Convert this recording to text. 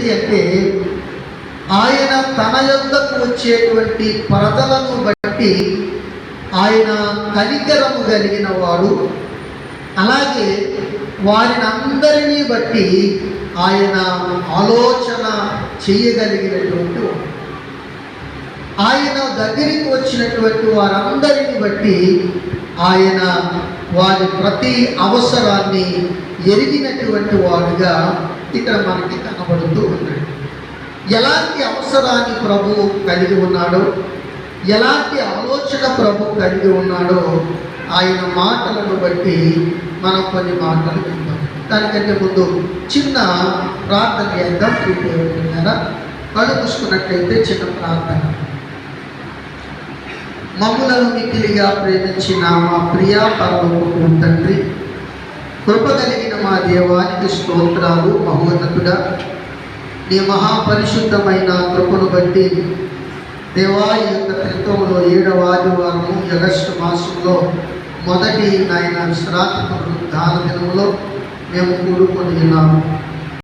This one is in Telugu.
ఏంటి అంటే ఆయన తన యొద్దకు వచ్చేటువంటి ప్రజలను బట్టి ఆయన కనికరము కలిగిన వాడు, అలాగే వారిని అందరినీ బట్టి ఆయన ఆలోచన చేయగలిగినటువంటి వాడు. ఆయన దగ్గరికి వచ్చినటువంటి వారందరిని బట్టి ఆయన వారి ప్రతి అవసరాన్ని ఎరిగినటువంటి వాడుగా ఇక్కడ మనకి కనబడుతూ ఉన్నాడు. ఎలాంటి అవసరాన్ని ప్రభు కలిగి ఉన్నాడో, ఎలాంటి ఆలోచన ప్రభు కలిగి ఉన్నాడో ఆయన మాటలను బట్టి మనం కొన్ని మాటలు వింటాం. దానికంటే ముందు చిన్న ప్రార్థన చేద్దాం. ప్రియమైన కళ్ళు మూసుకున్నట్లయితే చిన్న ప్రార్థన. మమ్ములను మిక్కిలిగా ప్రేమించిన మా ప్రియ పరలోకపు తండ్రి, కృప కలిగిన మా దేవానికి స్తోత్రాలు. మహోన్నతుడా, నీ మహాపరిశుద్ధమైన కృపను బట్టి దేవా, ఈ యొక్క క్రితంలో 7వ ఆదివారము ఆగస్టు మాసంలో మొదటి నాయన విశ్రాంతి పునరుద్ధాన దినంలో మేము కూడుకొని ఉన్నాము.